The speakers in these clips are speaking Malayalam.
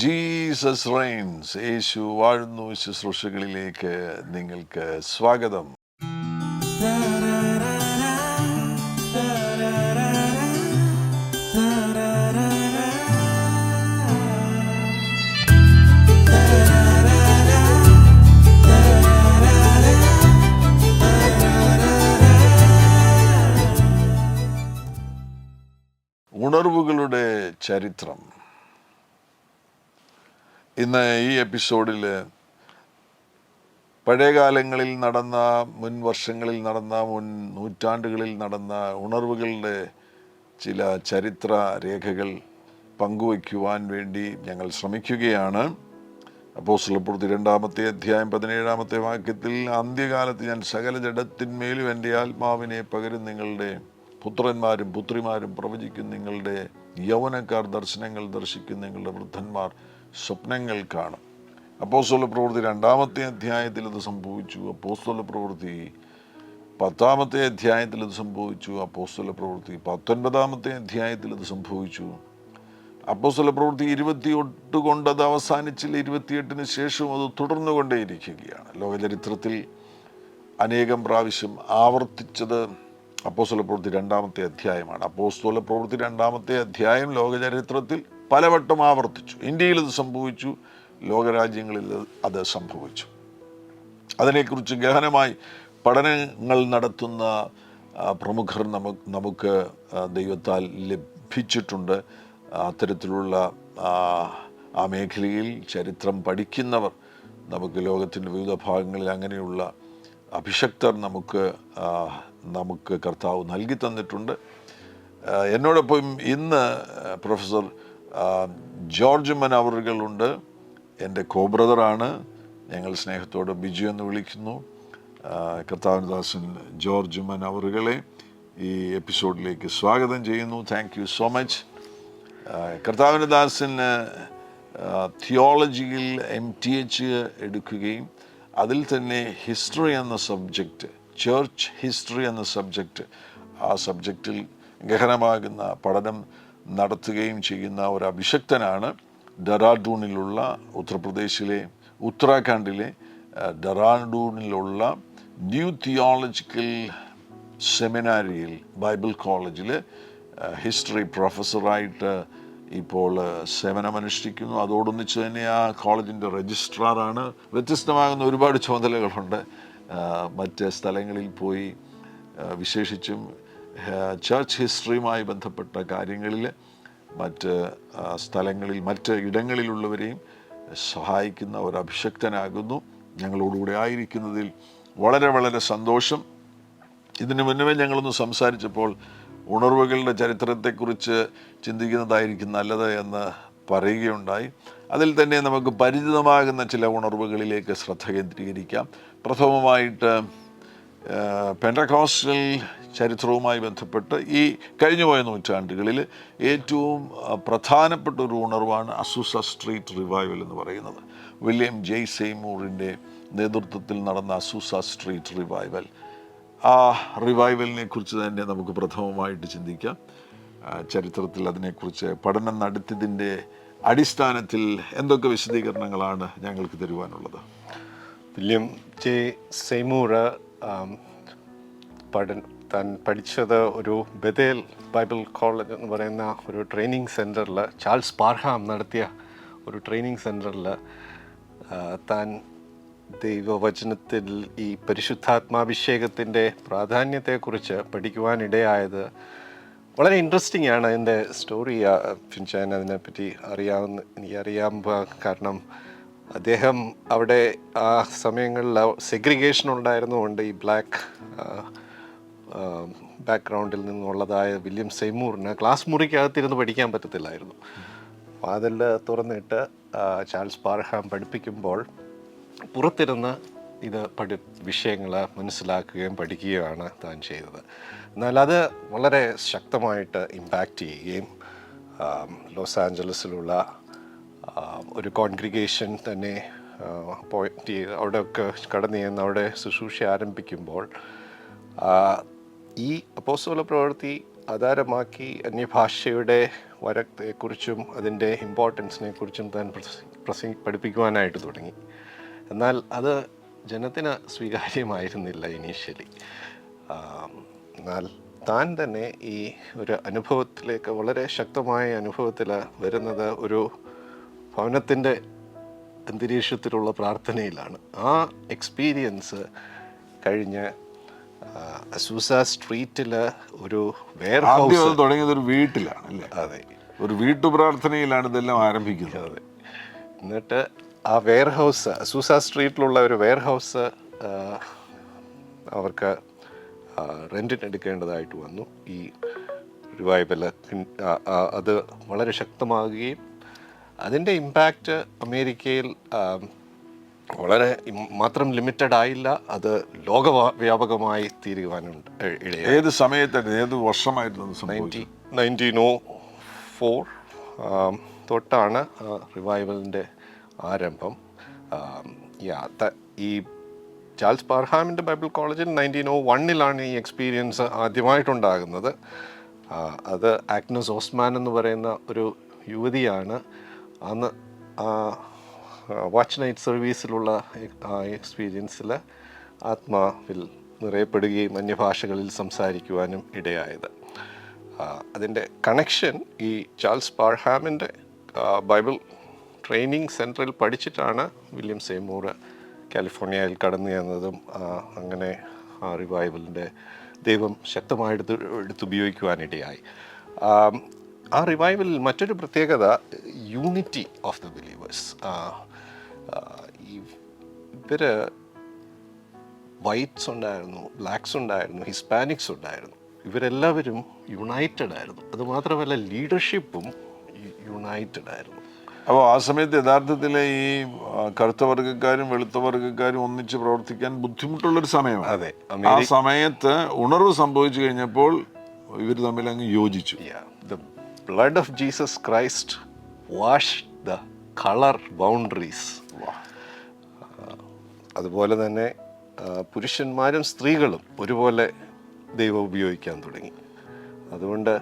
ജീസസ് റെയിൻസ്, യേശു വാഴുന്നു ശുശ്രൂഷകളിലേക്ക് നിങ്ങൾക്ക് സ്വാഗതം. ഉണർവുകളുടെ ചരിത്രം. ഇന്ന് ഈ എപ്പിസോഡിൽ പഴയകാലങ്ങളിൽ നടന്ന, മുൻ വർഷങ്ങളിൽ നടന്ന, മുൻ നൂറ്റാണ്ടുകളിൽ നടന്ന ഉണർവുകളുടെ ചില ചരിത്ര രേഖകൾ പങ്കുവയ്ക്കുവാൻ വേണ്ടി ഞങ്ങൾ ശ്രമിക്കുകയാണ്. അപ്പോസ്തലപ്രവൃത്തി 2-ാമത്തെ അധ്യായം 17-ാമത്തെ വാക്യത്തിൽ, അന്ത്യകാലത്ത് ഞാൻ സകല ജഡത്തിന്മേലും എൻ്റെ ആത്മാവിനെ പകരും, നിങ്ങളുടെ പുത്രന്മാരും പുത്രിമാരും പ്രവചിക്കും, നിങ്ങളുടെ യൗവനക്കാർ ദർശനങ്ങൾ ദർശിക്കും, നിങ്ങളുടെ വൃദ്ധന്മാർ സ്വപ്നങ്ങൾ കാണും. അപ്പോസ്തലപ്രവൃത്തി 2-ാമത്തെ അധ്യായത്തിൽ ഇത് സംഭവിച്ചു. അപ്പോസ്തലപ്രവൃത്തി 10-ാമത്തെ അധ്യായത്തിൽ ഇത് സംഭവിച്ചു. അപ്പോസ്തലപ്രവൃത്തി 19-ാമത്തെ അധ്യായത്തിൽ ഇത് സംഭവിച്ചു. അപ്പോസ്തലപ്രവൃത്തി 28 കൊണ്ട് അത് അവസാനിച്ചില്ല, 28-ന് ശേഷവും അത് തുടർന്നുകൊണ്ടേയിരിക്കുകയാണ്. ലോകചരിത്രത്തിൽ അനേകം പ്രാവശ്യം ആവർത്തിച്ചത് അപ്പോസ്തലപ്രവൃത്തി 2-ാമത്തെ അധ്യായമാണ്. അപ്പോസ്തലപ്രവൃത്തി 2-ാമത്തെ അധ്യായം ലോകചരിത്രത്തിൽ പലവട്ടം ആവർത്തിച്ചു. ഇന്ത്യയിൽ ഇത് സംഭവിച്ചു, ലോകരാജ്യങ്ങളിൽ അത് സംഭവിച്ചു. അതിനെക്കുറിച്ച് ഗഹനമായി പഠനങ്ങൾ നടത്തുന്ന പ്രമുഖർ നമുക്ക് ദൈവത്താൽ ലഭിച്ചിട്ടുണ്ട്. അത്തരത്തിലുള്ള ആ മേഖലയിൽ ചരിത്രം പഠിക്കുന്നവർ, നമുക്ക് ലോകത്തിൻ്റെ വിവിധ ഭാഗങ്ങളിൽ അങ്ങനെയുള്ള അഭിഷക്തർ നമുക്ക് കർത്താവ് നൽകി തന്നിട്ടുണ്ട്. എന്നോടൊപ്പം ഇന്ന് പ്രൊഫസർ ജോർജ് മനവറുകളുണ്ട്. എൻ്റെ കോബ്രദറാണ്. ഞങ്ങൾ സ്നേഹത്തോടെ ബിജു എന്ന് വിളിക്കുന്നു. കർത്താവിൻ്റെ ദാസൻ ജോർജ് മനവറുകളെ ഈ എപ്പിസോഡിലേക്ക് സ്വാഗതം ചെയ്യുന്നു. Thank you so much. കർത്താവിൻ്റെ ദാസന് തിയോളജിയിൽ MTH എടുക്കുകയും അതിൽ തന്നെ ഹിസ്റ്ററി എന്ന സബ്ജക്റ്റ്, ചർച്ച് ഹിസ്റ്ററി എന്ന സബ്ജക്റ്റ്, ആ സബ്ജക്റ്റിൽ ഗഹനമാകുന്ന പഠനം നടത്തുകയും ചെയ്യുന്ന ഒരു അഭിഷക്തനാണ്. ഡെറാഡൂണിലുള്ള, ഉത്തർപ്രദേശിലെ ഉത്തരാഖണ്ഡിലെ ഡെറാഡൂണിലുള്ള ന്യൂ തിയോളജിക്കൽ സെമിനാരിയിൽ, ബൈബിൾ കോളേജിൽ ഹിസ്റ്ററി പ്രൊഫസറായിട്ട് ഇപ്പോൾ സേവനമനുഷ്ഠിക്കുന്നു. അതോടൊന്നിച്ച് തന്നെ ആ കോളേജിൻ്റെ രജിസ്ട്രാറാണ്. വ്യത്യസ്തമാകുന്ന ഒരുപാട് ചുമതലകളുണ്ട്. മറ്റ് സ്ഥലങ്ങളിൽ പോയി വിശേഷിച്ചും ചർച്ച് ഹിസ്റ്ററിയുമായി ബന്ധപ്പെട്ട കാര്യങ്ങളിൽ മറ്റ് സ്ഥലങ്ങളിൽ, മറ്റ് ഇടങ്ങളിലുള്ളവരെയും സഹായിക്കുന്ന ഒരു അഭിഷക്തനാകുന്നു. ഞങ്ങളോടുകൂടെ ആയിരിക്കുന്നതിൽ വളരെ വളരെ സന്തോഷം. ഇതിനു മുന്നമേ ഞങ്ങളൊന്ന് സംസാരിച്ചപ്പോൾ ഉണർവുകളുടെ ചരിത്രത്തെക്കുറിച്ച് ചിന്തിക്കുന്നതായിരിക്കും നല്ലത് എന്ന് പറയുകയുണ്ടായി. അതിൽ തന്നെ നമുക്ക് പരിചിതമാകുന്ന ചില ഉണർവുകളിലേക്ക് ശ്രദ്ധ കേന്ദ്രീകരിക്കാം. പ്രഥമമായിട്ട് പെന്തക്കോസ്റ്റൽ ചരിത്രവുമായി ബന്ധപ്പെട്ട് ഈ കഴിഞ്ഞുപോയ നൂറ്റാണ്ടുകളിൽ ഏറ്റവും പ്രധാനപ്പെട്ട ഒരു ഉണർവാണ് അസൂസ സ്ട്രീറ്റ് റിവൈവൽ എന്ന് പറയുന്നത്. വില്യം ജെ സെയ്മൂറിൻ്റെ നേതൃത്വത്തിൽ നടന്ന അസൂസ സ്ട്രീറ്റ് റിവൈവൽ. ആ റിവൈവലിനെ കുറിച്ച് തന്നെ നമുക്ക് പ്രഥമമായിട്ട് ചിന്തിക്കാം. ചരിത്രത്തിൽ അതിനെക്കുറിച്ച് പഠനം നടത്തിയതിൻ്റെ അടിസ്ഥാനത്തിൽ എന്തൊക്കെ വിശദീകരണങ്ങളാണ് ഞങ്ങൾക്ക് തരുവാനുള്ളത്? വില്യം ജെ സെയ്മൂർ താൻ പഠിച്ചത് ഒരു ബഥേൽ ബൈബിൾ കോളേജ് എന്ന് പറയുന്ന ഒരു ട്രെയിനിങ് സെൻറ്ററിൽ, ചാൾസ് പാർഹാം നടത്തിയ ഒരു ട്രെയിനിങ് സെൻറ്ററിൽ താൻ ദൈവവചനത്തിൽ ഈ പരിശുദ്ധാത്മാഭിഷേകത്തിൻ്റെ പ്രാധാന്യത്തെക്കുറിച്ച് പഠിക്കുവാനിടയായത് വളരെ ഇൻട്രസ്റ്റിംഗ് ആണ്. എൻ്റെ സ്റ്റോറി ഫിൻചാൻ അതിനെപ്പറ്റി എനിക്കറിയാം. കാരണം അദ്ദേഹം അവിടെ ആ സമയങ്ങളിൽ സെഗ്രിഗേഷൻ ഉണ്ടായിരുന്നുകൊണ്ട് ഈ ബ്ലാക്ക് ബാക്ക്ഗ്രൗണ്ടിൽ നിന്നുള്ളതായ വില്യം സെയ്മൂറിന് ക്ലാസ് മുറിക്കകത്തിരുന്ന് പഠിക്കാൻ പറ്റത്തില്ലായിരുന്നു. വാതിൽ തുറന്നിട്ട് ചാൾസ് പാർഹാം പഠിപ്പിക്കുമ്പോൾ പുറത്തിരുന്ന് ഇത് വിഷയങ്ങൾ മനസ്സിലാക്കുകയും പഠിക്കുകയാണ് താൻ ചെയ്തത്. എന്നാൽ അത് വളരെ ശക്തമായിട്ട് ഇമ്പാക്റ്റ് ചെയ്യുകയും ലോസ് ആഞ്ചലസിലുള്ള ഒരു കോൺഗ്രിഗേഷൻ തന്നെ പോയിന്റ് ചെയ്ത് അവിടെയൊക്കെ കടന്നു ചെന്ന് അവിടെ ശുശ്രൂഷ ആരംഭിക്കുമ്പോൾ ഈ അപ്പോസ്തല പ്രവൃത്തി ആധാരമാക്കി അന്യഭാഷയുടെ വരത്തെക്കുറിച്ചും അതിൻ്റെ ഇമ്പോർട്ടൻസിനെ കുറിച്ചും താൻ പഠിപ്പിക്കുവാനായിട്ട് തുടങ്ങി. എന്നാൽ അത് ജനത്തിന് സ്വീകാര്യമായിരുന്നില്ല ഇനീഷ്യലി. എന്നാൽ താൻ തന്നെ ഈ ഒരു അനുഭവത്തിലേക്ക്, വളരെ ശക്തമായ അനുഭവത്തിൽ വരുന്നത് ഒരു ഭവനത്തിൻ്റെ അന്തരീക്ഷത്തിലുള്ള പ്രാർത്ഥനയിലാണ്. ആ എക്സ്പീരിയൻസ് കഴിഞ്ഞ് അസൂസ സ്ട്രീറ്റിൽ ഒരു വെയർ ഹൗസ് തുടങ്ങിയത് ഒരു വീട്ടിലാണ് അല്ലേ? അതെ, ഒരു വീട്ടു പ്രാർത്ഥനയിലാണ് ഇതെല്ലാം ആരംഭിക്കുന്നത്. അതെ. എന്നിട്ട് ആ വെയർ ഹൗസ്, അസൂസ സ്ട്രീറ്റിലുള്ള ഒരു വെയർ ഹൗസ് അവർക്ക് റെൻറ്റിന് എടുക്കേണ്ടതായിട്ട് വന്നു. ഈ റിവൈവൽ അത് വളരെ ശക്തമാകുകയും അതിൻ്റെ ഇമ്പാക്റ്റ് അമേരിക്കയിൽ വളരെ മാത്രം ലിമിറ്റഡ് ആയില്ല, അത് ലോകവ്യാപകമായി തീരുവാനുണ്ട് ഇടയായി. ഏത് സമയത്തായിരുന്നു, ഏത് വർഷമായിരുന്നു 1904 തൊട്ടാണ് റിവൈവലിൻ്റെ ആരംഭം. ഈ ചാൾസ് പാർഹാമിൻ്റെ ബൈബിൾ കോളേജിൽ 1901 ഈ എക്സ്പീരിയൻസ് ആദ്യമായിട്ടുണ്ടാകുന്നത്. അത് ആഗ്നസ് ഓസ്മാൻ എന്ന് പറയുന്ന ഒരു യുവതിയാണ് അന്ന് വാച്ച് നൈറ്റ് സർവീസിലുള്ള എക്സ്പീരിയൻസിൽ ആത്മാവിൽ നിറയപ്പെടുകയും അന്യഭാഷകളിൽ സംസാരിക്കുവാനും ഇടയായത്. അതിൻ്റെ കണക്ഷൻ ഈ ചാൾസ് പാർഹാമിൻ്റെ ബൈബിൾ ട്രെയിനിങ് സെൻറ്ററിൽ പഠിച്ചിട്ടാണ് വില്യം സെയ്മൂർ കാലിഫോർണിയയിൽ കടന്നു ചെന്നതും അങ്ങനെ ആ റിവൈവലിൻ്റെ ദൈവം ശക്തമായിട്ട് എടുത്തുപയോഗിക്കുവാനിടയായി. ആ റിവൈവലിൽ മറ്റൊരു പ്രത്യേകത യൂണിറ്റി ഓഫ് ദ ബിലീവേഴ്സ്. ഇവർ വൈറ്റ്സ് ഉണ്ടായിരുന്നു, ബ്ലാക്സ് ഉണ്ടായിരുന്നു, ഹിസ്പാനിക്സ് ഉണ്ടായിരുന്നു. ഇവരെല്ലാവരും യുണൈറ്റഡ് ആയിരുന്നു. അതുമാത്രമല്ല ലീഡർഷിപ്പും യുണൈറ്റഡ് ആയിരുന്നു. അപ്പോൾ ആ സമയത്ത് യഥാർത്ഥത്തിൽ ഈ കറുത്ത വർഗ്ഗക്കാരും വെളുത്ത വർഗ്ഗക്കാരും ഒന്നിച്ച് പ്രവർത്തിക്കാൻ ബുദ്ധിമുട്ടുള്ളൊരു സമയമാണ്. അതെ, ആ സമയത്ത് ഉണർവ് സംഭവിച്ചു കഴിഞ്ഞപ്പോൾ ഇവർ തമ്മിൽ അങ്ങ് യോജിച്ചു. The blood of Jesus Christ wash the colour boundaries. അതുപോലെ തന്നെ പുരുഷന്മാരും സ്ത്രീകളും ഒരുപോലെ ദൈവം ഉപയോഗിക്കാൻ തുടങ്ങി. അതുകൊണ്ട്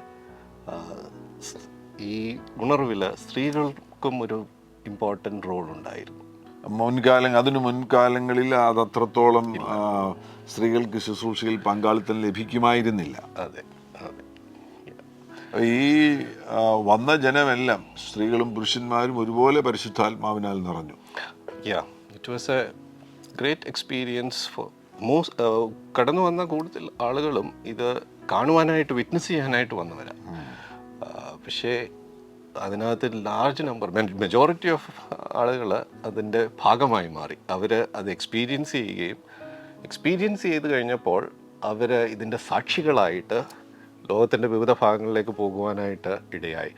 ഈ ഉണർവിൽ സ്ത്രീകൾക്കും ഒരു ഇമ്പോർട്ടൻ്റ് റോൾ ഉണ്ടായിരുന്നു. അതിനു മുൻകാലങ്ങളിൽ അത് അത്രത്തോളം സ്ത്രീകൾക്ക് ശുശ്രൂഷയിൽ പങ്കാളിത്തം ലഭിക്കുമായിരുന്നില്ല. അതെ, അതെ. ഈ വന്ന ജനമെല്ലാം സ്ത്രീകളും പുരുഷന്മാരും ഒരുപോലെ പരിശുദ്ധാത്മാവിനാൽ നിറഞ്ഞു. It was A great experience for കടന്നു വന്ന കൂടുതൽ ആളുകളും ഇത് കാണുവാനായിട്ട്, വിറ്റ്നസ് ചെയ്യാനായിട്ട് വന്നവരാണ്. പക്ഷേ അതിനകത്ത് ലാർജ് നമ്പർ, മെജോറിറ്റി ഓഫ് ആളുകൾ അതിൻ്റെ ഭാഗമായി മാറി. അവർ അത് എക്സ്പീരിയൻസ് ചെയ്ത് കഴിഞ്ഞപ്പോൾ അവർ ഇതിൻ്റെ സാക്ഷികളായിട്ട് ലോകത്തിൻ്റെ വിവിധ ഭാഗങ്ങളിലേക്ക് പോകുവാനായിട്ട് ഇടയായി.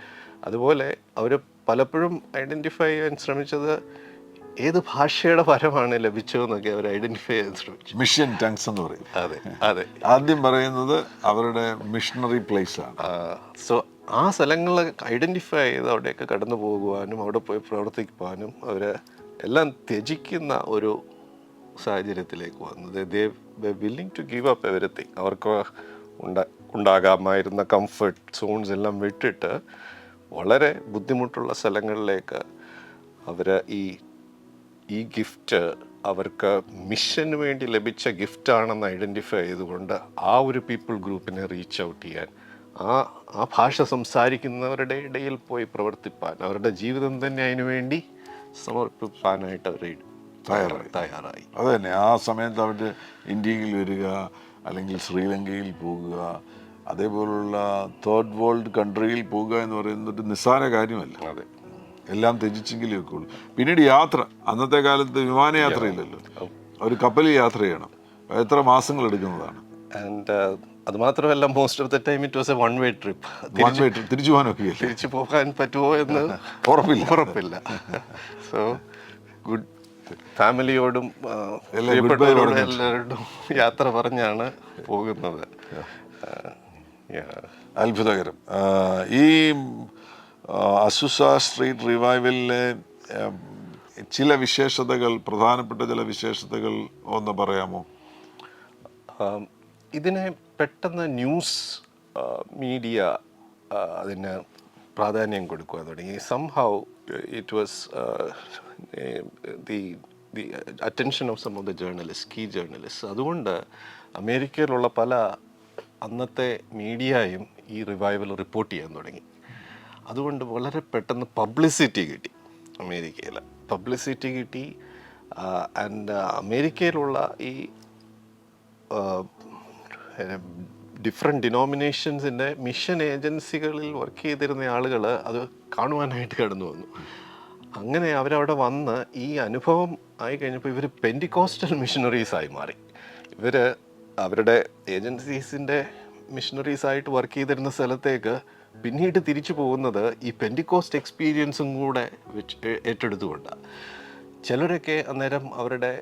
അതുപോലെ അവർ പലപ്പോഴും ഐഡൻറ്റിഫൈ ചെയ്യാൻ ശ്രമിച്ചത് ഏത് ഭാഷയുടെ പരമാണ് ലഭിച്ചതെന്നൊക്കെ അവർ ഐഡൻറ്റിഫൈ ചെയ്യാൻ ശ്രമിച്ചു. മിഷൻ ടങ്സ് എന്ന് പറയും. അതെ, അതെ. ആദ്യം പറയുന്നത് അവരുടെ മിഷണറി പ്ലേസ് ആണ്. സോ ആ സ്ഥലങ്ങൾ ഐഡൻറ്റിഫൈ ചെയ്ത് അവിടെയൊക്കെ കടന്നു പോകുവാനും അവിടെ പോയി പ്രവർത്തിക്കുവാനും അവർ എല്ലാം ത്യജിക്കുന്ന ഒരു സാഹചര്യത്തിലേക്ക് വന്നത്. They willing to give up everything. അവർക്ക് ഉണ്ടാകാമായിരുന്ന കംഫർട്ട് സോൺസ് എല്ലാം വിട്ടിട്ട് വളരെ ബുദ്ധിമുട്ടുള്ള സ്ഥലങ്ങളിലേക്ക് അവർ ഈ ഗിഫ്റ്റ് അവർക്ക് മിഷന് വേണ്ടി ലഭിച്ച ഗിഫ്റ്റാണെന്ന് ഐഡൻറ്റിഫൈ ചെയ്തുകൊണ്ട് ആ ഒരു പീപ്പിൾ ഗ്രൂപ്പിനെ റീച്ച് ഔട്ട് ചെയ്യാൻ, ആ ഭാഷ സംസാരിക്കുന്നവരുടെ ഇടയിൽ പോയി പ്രവർത്തിപ്പാൻ, അവരുടെ ജീവിതം തന്നെ അതിനു വേണ്ടി സമർപ്പിക്കാനായിട്ട് അവർ തയ്യാറായി. അത് തന്നെ. ആ സമയത്ത് അവർ ഇന്ത്യയിൽ വരിക, അല്ലെങ്കിൽ ശ്രീലങ്കയിൽ പോകുക, അതേപോലുള്ള തേർഡ് വേൾഡ് കൺട്രിയിൽ പോകുക എന്ന് പറയുന്നത് ഒരു നിസ്സാര കാര്യമല്ല. അതെ, എല്ലാം ത്യജിച്ചെങ്കിലേ ഒക്കെ ഉള്ളൂ. പിന്നീട് യാത്ര, അന്നത്തെ കാലത്ത് വിമാനയാത്രയില്ലല്ലോ, ഒരു കപ്പലിൽ യാത്ര ചെയ്യണം. എത്ര മാസങ്ങൾ എടുക്കുന്നതാണ്. ആൻഡ് അത് മാത്രമല്ല, most of the time it was A one way trip. തിരിച്ചു പോകാനൊക്കെ തിരിച്ചു പോകാൻ പറ്റുമോ എന്ന് ഉറപ്പില്ല. സോ ഗുഡ് ഫാമിലിയോടും എല്ലാവരോടും യാത്ര പറഞ്ഞാണ് പോകുന്നത്. അത്ഭുതകരം. ഈ അസുസ സ്ട്രീറ്റ് റിവൈവലിലെ ചില വിശേഷതകൾ, പ്രധാനപ്പെട്ട ചില വിശേഷതകൾ ഒന്ന് പറയാമോ? ഇതിനെ പെട്ടെന്ന് ന്യൂസ് മീഡിയ അതിന് പ്രാധാന്യം കൊടുക്കുക തുടങ്ങി. Somehow it was the attention of some of the journalist, key journalist. അതുകൊണ്ട് അമേരിക്കയിലുള്ള പല അന്നത്തെ മീഡിയയും ഈ റിവൈവൽ റിപ്പോർട്ട് ചെയ്യാൻ തുടങ്ങി. അതുകൊണ്ട് വളരെ പെട്ടെന്ന് പബ്ലിസിറ്റി കിട്ടി, അമേരിക്കയിൽ പബ്ലിസിറ്റി കിട്ടി. ആൻഡ് അമേരിക്കയിലുള്ള ഈ ഡിഫറെൻറ്റ് ഡിനോമിനേഷൻസിൻ്റെ മിഷൻ ഏജൻസികളിൽ വർക്ക് ചെയ്തിരുന്ന ആളുകൾ അത് കാണുവാനായിട്ട് കടന്നു വന്നു. അങ്ങനെ അവരവിടെ വന്ന് ഈ അനുഭവം ആയി കഴിഞ്ഞപ്പോൾ ഇവർ പെൻറ്റിക്കോസ്റ്റൽ മിഷണറീസായി മാറി. ഇവർ അവരുടെ ഏജൻസീസിൻ്റെ മിഷണറീസായിട്ട് വർക്ക് ചെയ്തിരുന്ന സ്ഥലത്തേക്ക് പിന്നീട് തിരിച്ചു പോകുന്നത് ഈ പെൻറ്റിക്കോസ്റ്റ് എക്സ്പീരിയൻസും കൂടെ ഏറ്റെടുത്തുകൊണ്ടാണ്. ചിലരൊക്കെ അന്നേരം അവരുടെ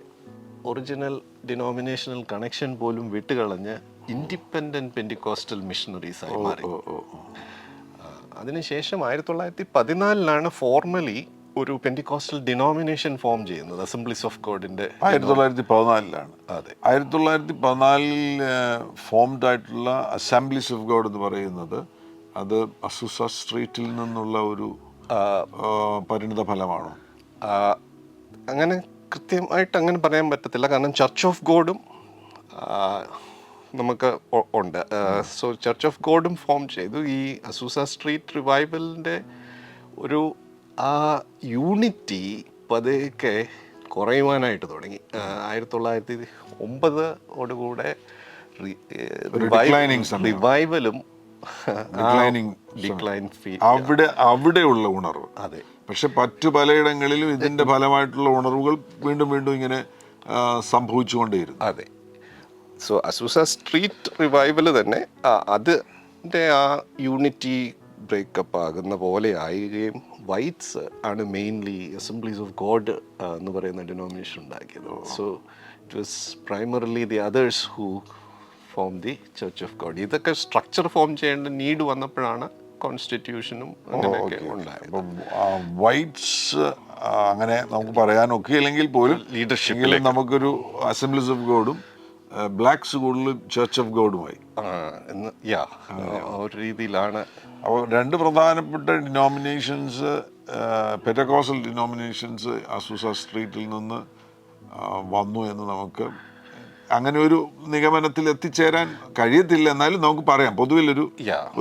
ഒറിജിനൽ ഡിനോമിനേഷണൽ കണക്ഷൻ പോലും വിട്ടുകളഞ്ഞ് ഇൻഡിപെൻഡൻറ്റ് പെൻറ്റിക്കോസ്റ്റൽ മിഷണറീസായി മാറി. അതിനുശേഷം 1914 ഫോർമലി ഒരു പെൻറ്റിക്കോസ്റ്റൽ ഡിനോമിനേഷൻ ഫോം ചെയ്യുന്നത്, അസംബ്ലീസ് ഓഫ് ഗോഡിൻ്റെ. 1914 അതെ, 1914 ഫോംഡ് ആയിട്ടുള്ള അസംബ്ലീസ് ഓഫ് ഗോഡ് എന്ന് പറയുന്നത് അത് അസൂസ സ്ട്രീറ്റിൽ നിന്നുള്ള ഒരു പരിണിത ഫലമാണോ? അങ്ങനെ കൃത്യമായിട്ട് അങ്ങനെ പറയാൻ പറ്റത്തില്ല. കാരണം ചർച്ച് ഓഫ് ഗോഡും നമുക്ക് ഉണ്ട്. സോ ചർച്ച് ഓഫ് ഗോഡും ഫോം ചെയ്തു. ഈ അസൂസ സ്ട്രീറ്റ് റിവൈവലിൻ്റെ ഒരു ആ യൂണിറ്റി പതുക്കെ കുറയുവാനായിട്ട് തുടങ്ങി. 1909 റിവൈവലും അവിടെയുള്ള ഉണർവ്. അതെ, പക്ഷെ മറ്റു പലയിടങ്ങളിലും ഇതിന്റെ ഫലമായിട്ടുള്ള ഉണർവുകൾ വീണ്ടും വീണ്ടും ഇങ്ങനെ സംഭവിച്ചുകൊണ്ടേയിരുന്നു. അതെ. സോ അസൂസ സ്ട്രീറ്റ് റിവൈവൽ തന്നെ അതിൻ്റെ ആ യൂണിറ്റി ബ്രേക്കപ്പ് ആകുന്ന പോലെ ആവുകയും വൈറ്റ്സ് ആണ് മെയിൻലി അസംബ്ലീസ് ഓഫ് ഗോഡ് എന്ന് പറയുന്ന ഡിനോമിനേഷൻ ഉണ്ടാക്കിയത്. So it was primarily the others who form the church of God. ഇതൊക്കെ സ്ട്രക്ചർ ഫോം ചെയ്യേണ്ട നീഡ് വന്നപ്പോഴാണ് കോൺസ്റ്റിറ്റ്യൂഷനും അങ്ങനെയൊക്കെ ഉണ്ടായത്. വൈറ്റ്സ് അങ്ങനെ നമുക്ക് പറയാനൊക്കെ ഇല്ലെങ്കിൽ പോലും ലീഡർഷിപ്പിൽ നമുക്കൊരു അസംബ്ലീസ് ഓഫ് ഗോഡും ബ്ലാക്ക്സ് കൂടുതൽ ചർച്ച് ഓഫ് ഗോഡുമായി ഒരു രീതിയിലാണ്. അപ്പോൾ രണ്ട് പ്രധാനപ്പെട്ട ഡിനോമിനേഷൻസ്, പെന്റക്കോസ്റ്റൽ ഡിനോമിനേഷൻസ് അസൂസ സ്ട്രീറ്റിൽ നിന്ന് വന്നു എന്ന് നമുക്ക് അങ്ങനെ ഒരു നിഗമനത്തിൽ എത്തിച്ചേരാൻ കഴിയത്തില്ല. എന്നാലും നമുക്ക് പറയാം, പൊതുവിൽ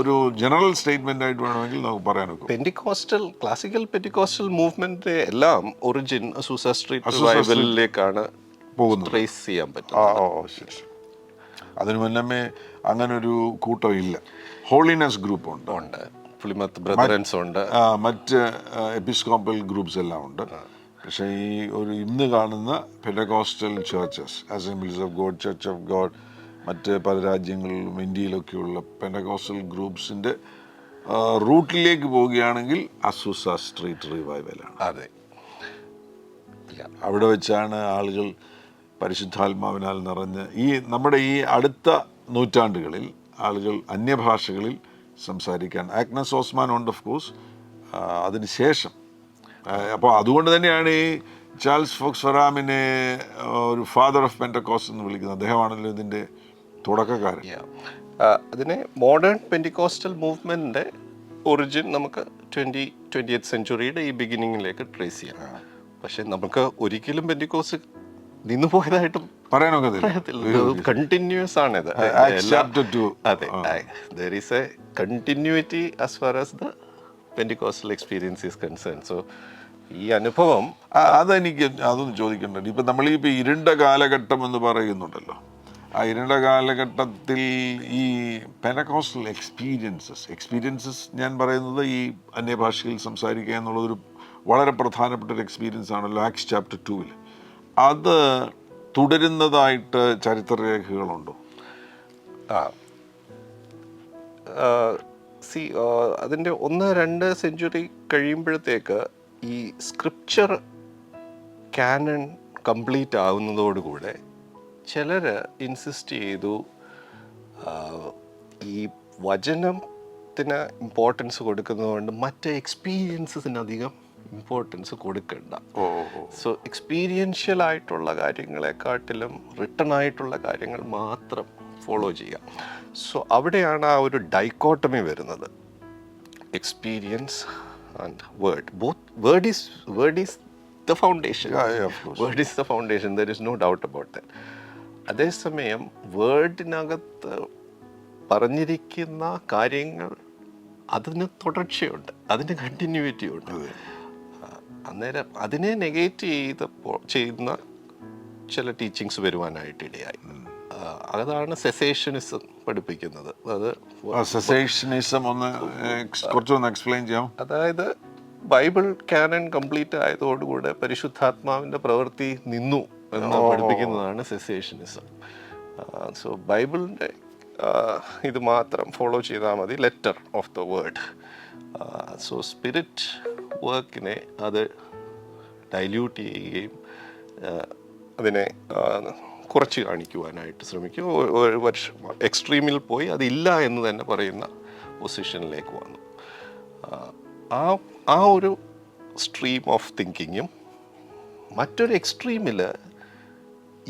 ഒരു ജനറൽ സ്റ്റേറ്റ്മെന്റ് ആയിട്ട് വേണമെങ്കിൽ നമുക്ക് പറയാനൊക്കെ. പെന്റിക്കോസ്റ്റൽ ക്ലാസിക്കൽ പെന്റിക്കോസ്റ്റൽ മൂവ്മെന്റ് എല്ലാം ഒറിജിൻ അസൂസ സ്ട്രീറ്റ് റിവൈവലിലേക്കാണ് പോകുന്നത്, ട്രേസ് ചെയ്യാൻ പറ്റും. ശരി. അതിനു മുന്നമേ അങ്ങനൊരു കൂട്ടം ഇല്ല. ഹോളിനെസ് ഗ്രൂപ്പ് ഉണ്ട്, പ്ലിമത്ത് ബ്രദറൻസ് ഉണ്ട്, മറ്റ് എപ്പിസ്കോപ്പൽ ഗ്രൂപ്പ്സ് എല്ലാം ഉണ്ട്. പക്ഷേ ഈ ഒരു ഇന്ന് കാണുന്ന Pentecostal churches, assemblies of God, church of God, മറ്റ് പല രാജ്യങ്ങളിലും ഇന്ത്യയിലൊക്കെയുള്ള പെന്റക്കോസ്റ്റൽ ഗ്രൂപ്പ്സിൻ്റെ റൂട്ടിലേക്ക് പോവുകയാണെങ്കിൽ അസൂസ സ്ട്രീറ്റ് റിവൈവലാണ്. അതെ, അവിടെ വെച്ചാണ് ആളുകൾ പരിശുദ്ധാത്മാവിനാൽ നിറഞ്ഞ് നമ്മുടെ ഈ അടുത്ത നൂറ്റാണ്ടുകളിൽ ആളുകൾ അന്യഭാഷകളിൽ സംസാരിക്കാൻ, ആഗ്നസ് ഓസ്മാൻ ഉണ്ട് ഓഫ് കോഴ്സ്, അതിനുശേഷം. അപ്പോൾ അതുകൊണ്ട് തന്നെയാണ് ഈ ചാൾസ് ഫോക്സ് ഫെറാമിനെ ഒരു ഫാദർ ഓഫ് പെന്റക്കോസ്റ്റ് എന്ന് വിളിക്കുന്നത്. അദ്ദേഹമാണല്ലോ ഇതിൻ്റെ തുടക്കക്കാരൻ. അതിനെ മോഡേൺ പെന്റിക്കോസ്റ്റൽ മൂവ്മെന്റിന്റെ ഒറിജിൻ നമുക്ക് 20th സെഞ്ചുറിയുടെ ഈ ബിഗിനിങ്ങിലേക്ക് ട്രേസ് ചെയ്യാം. പക്ഷെ നമുക്ക് ഒരിക്കലും പെന്റിക്കോസ്റ്റ് നിന്നു പോയതായിട്ടും പറയാനൊക്കെ കണ്ടിന്യൂസ് ആണിത്. അതെ, there is a continuity as far as the Pentecostal experience is concerned. So ഈ അനുഭവം അതൊന്ന് ചോദിക്കേണ്ടത്. ഇപ്പം നമ്മളിപ്പോൾ ഇരുണ്ട കാലഘട്ടം എന്ന് പറയുന്നുണ്ടല്ലോ, ആ ഇരുണ്ട കാലഘട്ടത്തിൽ ഈ പെന്റക്കോസ്റ്റൽ എക്സ്പീരിയൻസസ് ഞാൻ പറയുന്നത് ഈ അന്യഭാഷയിൽ സംസാരിക്കുക എന്നുള്ളതൊരു വളരെ പ്രധാനപ്പെട്ട ഒരു എക്സ്പീരിയൻസ് ആണല്ലോ. ആക്ട്സ് ചാപ്റ്റർ 2 അത് തുടരുന്നതായിട്ട് ചരിത്രരേഖകളുണ്ടോ? അതിൻ്റെ 1-2 സെഞ്ചുറി കഴിയുമ്പോഴത്തേക്ക് ഈ സ്ക്രിപ്ചർ കാനൺ കംപ്ലീറ്റ് ആവുന്നതോടുകൂടെ ചിലർ ഇൻസിസ്റ്റ് ചെയ്തു ഈ വചനത്തിന് ഇമ്പോർട്ടൻസ് കൊടുക്കുന്നതുകൊണ്ട് മറ്റ് എക്സ്പീരിയൻസസിനധികം ഇമ്പോർട്ടൻസ് കൊടുക്കണ്ട. സോ എക്സ്പീരിയൻഷ്യൽ ആയിട്ടുള്ള കാര്യങ്ങളെക്കാട്ടിലും റിട്ടൺ ആയിട്ടുള്ള കാര്യങ്ങൾ മാത്രം ഫോളോ ചെയ്യുക. സോ അവിടെയാണ് ആ ഒരു ഡൈക്കോട്ടമി വരുന്നത്. experience and word. Word is the foundation. Yeah, of course. Word is the foundation. There is no doubt about that. അതേസമയം വേർഡിനകത്ത് പറഞ്ഞിരിക്കുന്ന കാര്യങ്ങൾ അതിന് തുടർച്ചയുണ്ട്, അതിന് കണ്ടിന്യൂറ്റി ഉണ്ട്. അന്നേരം അതിനെ നെഗേറ്റ് ചെയ്യുന്ന ചില ടീച്ചിങ്സ് വരുവാനായിട്ട് ഇടയായി. അതാണ് സെസേഷനിസം പഠിപ്പിക്കുന്നത്. അത് സെസേഷനിസം കുറച്ചൊന്ന് എക്സ്പ്ലെയിൻ ചെയ്യാം. അതായത് ബൈബിൾ കാനൺ കംപ്ലീറ്റ് ആയതോടുകൂടെ പരിശുദ്ധാത്മാവിൻ്റെ പ്രവൃത്തി നിന്നു എന്ന് പഠിപ്പിക്കുന്നതാണ് സെസേഷനിസം. സോ ബൈബിളിൻ്റെ ഇത് മാത്രം ഫോളോ ചെയ്താൽ മതി, letter of the word. So spirit വർക്കിനെ അത് ഡൈല്യൂട്ട് ചെയ്യുകയും അതിനെ കുറച്ച് കാണിക്കുവാനായിട്ട് ശ്രമിക്കും. ഒരു വർഷം എക്സ്ട്രീമിൽ പോയി അതില്ല എന്ന് തന്നെ പറയുന്ന പൊസിഷനിലേക്ക് വന്നു. ആ ഒരു സ്ട്രീം ഓഫ് തിങ്കിങ്ങും മറ്റൊരു എക്സ്ട്രീമിൽ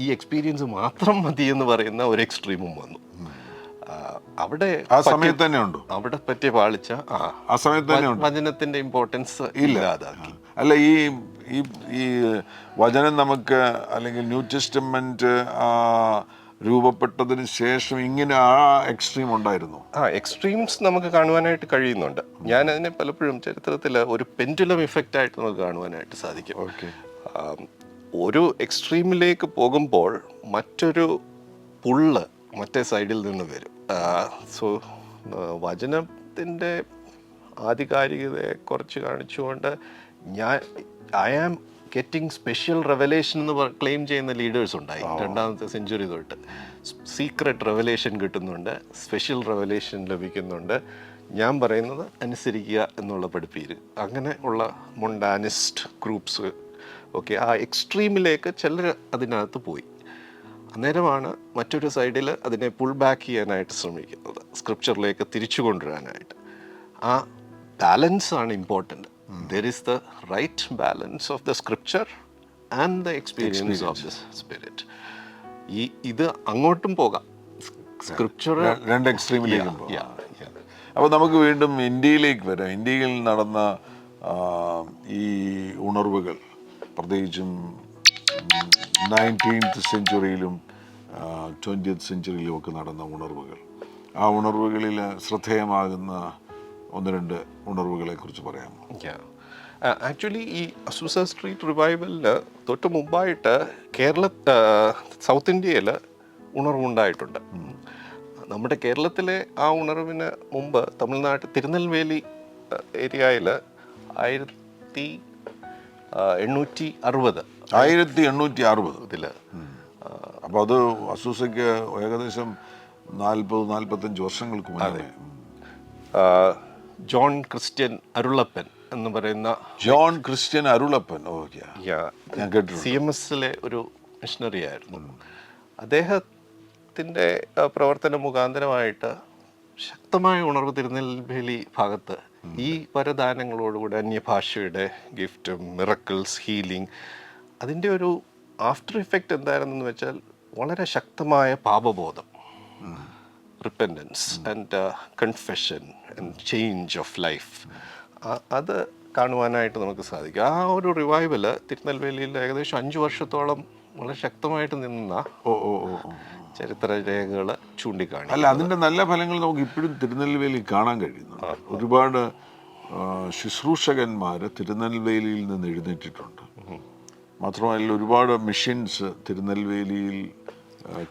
ഈ എക്സ്പീരിയൻസ് മാത്രം മതി എന്ന് പറയുന്ന ഒരു എക്സ്ട്രീമും വന്നു. അവിടെ ആ സമയത്ത് തന്നെ ഉണ്ടോ? അവിടെ പറ്റിയ പാളിച്ച ആ സമയത്ത് തന്നെ വചനത്തിന്റെ ഇമ്പോർട്ടൻസ് ഇല്ലാതാക്കി. അല്ല, ഈ വചനം നമുക്ക് അല്ലെങ്കിൽ ന്യൂ ടെസ്റ്റമെന്റ് രൂപപ്പെട്ടതിന് ശേഷം ഇങ്ങനെ ആ എക്സ്ട്രീം ഉണ്ടായിരുന്നു. എക്സ്ട്രീംസ് നമുക്ക് കാണുവാനായിട്ട് കഴിയുന്നുണ്ട്. ഞാൻ അതിനെ പലപ്പോഴും ചരിത്രത്തിൽ ഒരു പെൻഡുലം ഇഫക്റ്റ് ആയിട്ട് നമുക്ക് കാണുവാനായിട്ട് സാധിക്കും. ഒരു എക്സ്ട്രീമിലേക്ക് പോകുമ്പോൾ മറ്റൊരു പുള്ള് മറ്റേ സൈഡിൽ നിന്ന് വരും. സോ വചനത്തിൻ്റെ ആധികാരികതയെ കുറച്ച് കാണിച്ചുകൊണ്ട് I am getting special revelation എന്ന് ക്ലെയിം ചെയ്യുന്ന ലീഡേഴ്സ് ഉണ്ടായി 2ാമത്തെ സെഞ്ച്വറി തൊട്ട്. സീക്രട്ട് റെവലേഷൻ കിട്ടുന്നുണ്ട്, സ്പെഷ്യൽ റെവലേഷൻ ലഭിക്കുന്നുണ്ട്, ഞാൻ പറയുന്നത് അനുസരിക്കുക എന്നുള്ള പഠിപ്പീര്. അങ്ങനെ ഉള്ള മൊണ്ടാനിസ്റ്റ് ഗ്രൂപ്പ്സ് ഓക്കെ ആ എക്സ്ട്രീമിലേക്ക് ചിലർ അതിനകത്ത് പോയി. അന്നേരമാണ് മറ്റൊരു സൈഡിൽ അതിനെ പുൾ ബാക്ക് ചെയ്യാനായിട്ട് ശ്രമിക്കുന്നത്, സ്ക്രിപ്ചറിലേക്ക് തിരിച്ചു കൊണ്ടുവരാനായിട്ട്. ആ ബാലൻസ് ആണ് important. There is the right balance of the scripture and the experience of the spirit. ഇത് അങ്ങോട്ടും പോകാം, സ്ക്രിപ്ചർ രണ്ട് എക്സ്ട്രീമിലേക്കും പോകാം. അപ്പോൾ നമുക്ക് വീണ്ടും ഇന്ത്യയിലേക്ക് വരാം. ഇന്ത്യയിൽ നടന്ന ഈ ഉണർവുകൾ, പ്രത്യേകിച്ചും 19th സെഞ്ച്വറിയിലും 20th സെഞ്ച്വറിയിലും ഒക്കെ നടന്ന ഉണർവുകൾ, ആ ഉണർവുകളിൽ ശ്രദ്ധേയമാകുന്ന 1-2 ഉണർവുകളെ കുറിച്ച് പറയാമോ? ആക്ച്വലി ഈ അസൂസ സ്ട്രീറ്റ് റിവൈവലിന് തൊട്ട് മുമ്പായിട്ട് സൗത്ത് ഇന്ത്യയിൽ ഉണർവുണ്ടായിട്ടുണ്ട്. നമ്മുടെ കേരളത്തിലെ ആ ഉണർവിന് മുമ്പ് തമിഴ്നാട് തിരുനെൽവേലി ഏരിയയിൽ 1860 അപ്പോൾ അത് അസൂസയ്ക്ക് ഏകദേശം 40-45 വർഷങ്ങൾക്ക് മുന്നേ. ജോൺ ക്രിസ്ത്യൻ അരുളപ്പൻ എന്ന് പറയുന്ന CMSലെ ഒരു മിഷണറി ആയിരുന്നു. അദ്ദേഹത്തിൻ്റെ പ്രവർത്തന മുഖാന്തരമായിട്ട് ശക്തമായ ഉണർവ് തിരുനെൽവേലി ഭാഗത്ത് ഈ വരദാനങ്ങളോടുകൂടി അന്യഭാഷയുടെ ഗിഫ്റ്റും മിറക്കിൾസ്, ഹീലിംഗ്, അതിൻ്റെ ഒരു ആഫ്റ്റർ ഇഫക്റ്റ് എന്തായിരുന്നെന്ന് വെച്ചാൽ വളരെ ശക്തമായ പാപബോധം, repentance and confession and change of life, അത് കാണുവാനായിട്ട് നമുക്ക് സാധിക്കും. ആ ഒരു റിവൈവൽ തിരുനെൽവേലിയിൽ ഏകദേശം 5 വർഷത്തോളം വളരെ ശക്തമായിട്ട് നിന്ന ചരിത്ര രേഖകൾ ചൂണ്ടിക്കാണി. അല്ല, അതിൻ്റെ നല്ല ഫലങ്ങൾ നമുക്ക് ഇപ്പോഴും തിരുനെൽവേലി കാണാൻ കഴിയുന്നുണ്ട്. ഒരുപാട് ശുശ്രൂഷകന്മാർ തിരുനെൽവേലിയിൽ നിന്ന് എഴുന്നേറ്റിട്ടുണ്ട്. മാത്രമല്ല ഒരുപാട് മിഷൻസ് തിരുനെൽവേലിയിൽ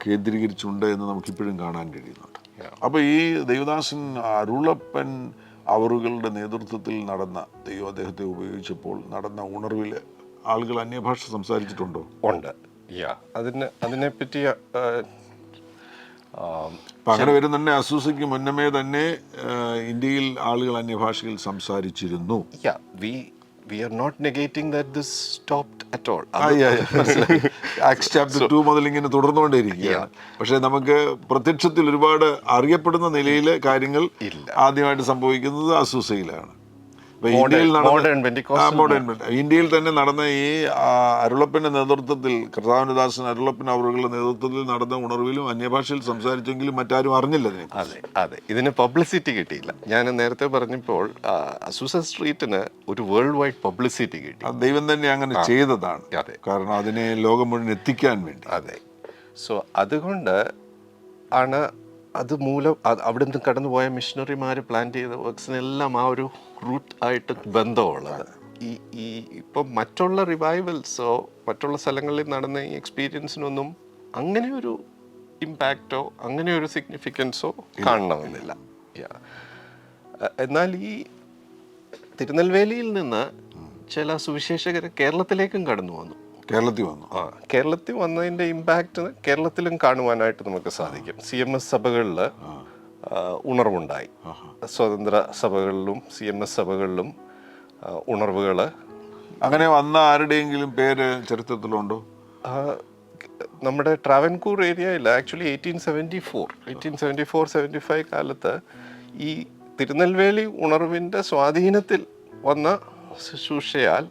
കേന്ദ്രീകരിച്ചുണ്ട് എന്ന് നമുക്കിപ്പോഴും കാണാൻ കഴിയുന്നുണ്ട്. അപ്പോൾ ഈ ദേവദാസൻ അരുളപ്പൻ അവറുകളുടെ നേതൃത്വത്തിൽ നടന്ന, ദൈവം അദ്ദേഹത്തെ ഉപയോഗിച്ചപ്പോൾ നടന്ന ഉണർവിൽ ആളുകൾ അന്യഭാഷ സംസാരിച്ചിട്ടുണ്ടോ? ഉണ്ട്. അതിനെപ്പറ്റി അങ്ങനെ വരുന്നുണ്ട്. അസൂസയ്ക്ക് മുന്നമേ തന്നെ ഇന്ത്യയിൽ ആളുകൾ അന്യഭാഷയിൽ സംസാരിച്ചിരുന്നു. We are not negating that this stopped at all. Acts chapter 2 മുതൽ ഇങ്ങനെ തുടർന്നുകൊണ്ടേയിരിക്കുകയാണ്. പക്ഷേ നമുക്ക് പ്രത്യക്ഷത്തിൽ ഒരുപാട് അറിയപ്പെടുന്ന നിലയിൽ കാര്യങ്ങൾ ആദ്യമായിട്ട് സംഭവിക്കുന്നത് അസൂസയിലാണ്. ഇപ്പൊ ഇന്ത്യയിൽ modern Pentecostal ഇന്ത്യയിൽ തന്നെ നടന്ന ഈ അരുളപ്പന്റെ നേതൃത്വത്തിൽ, കർത്താവിനദാസൻ അരുളപ്പൻ അവരുടെ നേതൃത്വത്തിൽ നടന്ന ഉണർവിലും അന്യഭാഷയിൽ സംസാരിച്ചെങ്കിലും മറ്റാരും അറിഞ്ഞില്ല അതിനെ. അതെ, ഇതിന് പബ്ലിസിറ്റി കിട്ടിയില്ല. ഞാൻ നേരത്തെ പറഞ്ഞപ്പോൾ അസൂസ സ്ട്രീറ്റിന് ഒരു വേൾഡ് വൈഡ് പബ്ലിസിറ്റി കിട്ടി. ദൈവം തന്നെ അങ്ങനെ ചെയ്തതാണ്. അതെ, കാരണം അതിനെ ലോകം മുഴുവൻ എത്തിക്കാൻ വേണ്ടി. അതെ. സോ അതുകൊണ്ട് ആണ് അതുമൂലം അവിടുന്ന് കടന്നുപോയ മിഷണറിമാർ പ്ലാൻ ചെയ്ത വർക്ക്സിനെല്ലാം ആ ഒരു റൂട്ട് ആയിട്ട് ബന്ധമുള്ളത്. ഈ ഇപ്പം മറ്റുള്ള റിവൈവൽസോ മറ്റുള്ള സ്ഥലങ്ങളിൽ നടന്ന ഈ എക്സ്പീരിയൻസിനൊന്നും അങ്ങനെ ഒരു ഇമ്പാക്റ്റോ അങ്ങനെ ഒരു സിഗ്നിഫിക്കൻസോ കാണണമെന്നില്ല. എന്നാൽ ഈ തിരുനെൽവേലിയിൽ നിന്ന് ചില സുവിശേഷകർ കേരളത്തിലേക്കും കടന്നു വന്നു. കേരളത്തിൽ വന്നതിൻ്റെ ഇമ്പാക്റ്റ് കേരളത്തിലും കാണുവാനായിട്ട് നമുക്ക് സാധിക്കും. CMS സഭകളിൽ ഉണർവുണ്ടായി. സ്വതന്ത്ര സഭകളിലും CMS സഭകളിലും ഉണർവുകൾ. അങ്ങനെ വന്ന ആരുടെയെങ്കിലും പേര് ചരിത്രത്തിലുണ്ടോ? നമ്മുടെ ട്രാവൻകൂർ ഏരിയയിൽ ആക്ച്വലി 1874-75 കാലത്ത് ഈ തിരുനെൽവേലി ഉണർവിൻ്റെ സ്വാധീനത്തിൽ വന്ന ശുശ്രൂഷയാൽ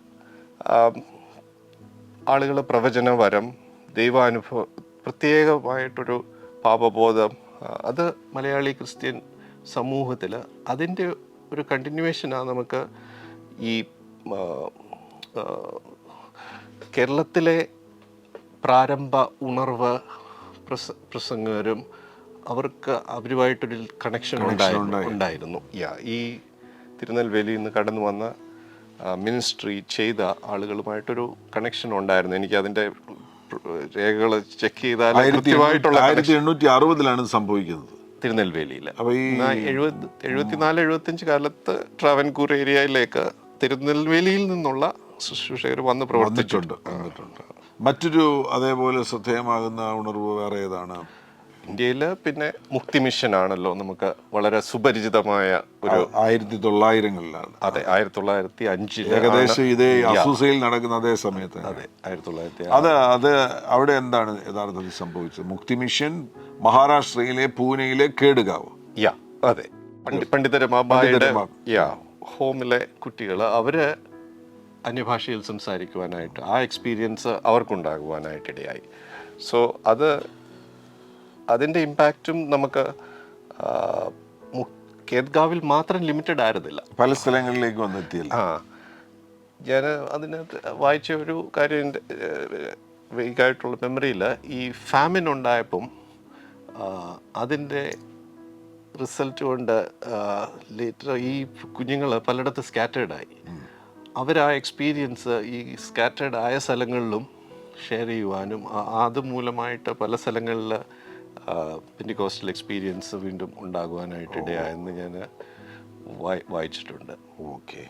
ആളുകൾ പ്രവചനവരം, ദൈവാനുഭവം, പ്രത്യേകമായിട്ടൊരു പാപബോധം, അത് മലയാളി ക്രിസ്ത്യൻ സമൂഹത്തിൽ അതിൻ്റെ ഒരു കണ്ടിന്യൂവേഷനാണ് നമുക്ക് ഈ കേരളത്തിലെ പ്രാരംഭ ഉണർവ് പ്രസംഗകരും അവരുമായിട്ടൊരു കണക്ഷൻ ഉണ്ടായിരുന്നു. ഈ തിരുനെൽവേലിയിൽ നിന്ന് കടന്നു വന്ന മിനിസ്ട്രി ചെയ്ത ആളുകളുമായിട്ടൊരു കണക്ഷൻ ഉണ്ടായിരുന്നു. എനിക്ക് അതിൻ്റെ രേഖകൾ ചെക്ക് ചെയ്താൽ 1860 സംഭവിക്കുന്നത് തിരുനെൽവേലിയിൽ. 74-75 കാലത്ത് ട്രാവൻകൂർ ഏരിയയിലേക്ക് തിരുനെൽവേലിയിൽ നിന്നുള്ള ശുശ്രൂഷകർ വന്ന് പ്രവർത്തിച്ചിട്ടുണ്ട്. മറ്റൊരു അതേപോലെ ശ്രദ്ധേയമാകുന്ന ഉണർവ് വേറെ ഏതാണ്? ഇന്ത്യയിൽ പിന്നെ മുക്തി മിഷൻ ആണല്ലോ നമുക്ക് വളരെ സുപരിചിതമായ ഒരു 1900-കളിലാണ്. അതെ, 1905 ഏകദേശം ഇതേ അസൂസയിൽ നടക്കുന്ന അതേ സമയത്ത്. അതെ, 1900. അത് അവിടെ എന്താണ് യഥാർത്ഥത്തിൽ സംഭവിച്ചത്? മുക്തി മിഷൻ മഹാരാഷ്ട്രയിലെ പൂനെയിലെ കേടുകാവ്. അതെ, പണ്ഡിത രമാബായിയുടെ ഹോമിലെ കുട്ടികൾ അവര് അന്യഭാഷയിൽ സംസാരിക്കുവാനായിട്ട് ആ എക്സ്പീരിയൻസ് അവർക്കുണ്ടാകുവാനായിട്ടിടയായി. സോ അതിൻ്റെ ഇമ്പാക്റ്റും നമുക്ക് കേദ്ഗാവിൽ മാത്രം ലിമിറ്റഡ് ആയിരുന്നില്ല, പല സ്ഥലങ്ങളിലേക്ക് വന്നെത്തിയില്ല. ഞാൻ അതിനകത്ത് വായിച്ച ഒരു കാര്യം എൻ്റെ വീക്കായിട്ടുള്ള മെമ്മറിയിൽ, ഈ ഫാമിൻ ഉണ്ടായപ്പം അതിൻ്റെ റിസൾട്ട് കൊണ്ട് ലേറ്റർ ഈ കുഞ്ഞുങ്ങൾ പലയിടത്ത് സ്കാറ്റേർഡായി. ആ എക്സ്പീരിയൻസ് ഈ സ്കാറ്റേർഡ് ആയ സ്ഥലങ്ങളിലും ഷെയർ ചെയ്യുവാനും അതുമൂലമായിട്ട് പല സ്ഥലങ്ങളിൽ പെന്റിക്കോസ്റ്റൽ എക്സ്പീരിയൻസ് വീണ്ടും ഉണ്ടാകുവാനായിട്ട് ഇടയായെന്ന് ഞാൻ വായിച്ചിട്ടുണ്ട്. ഓക്കെ.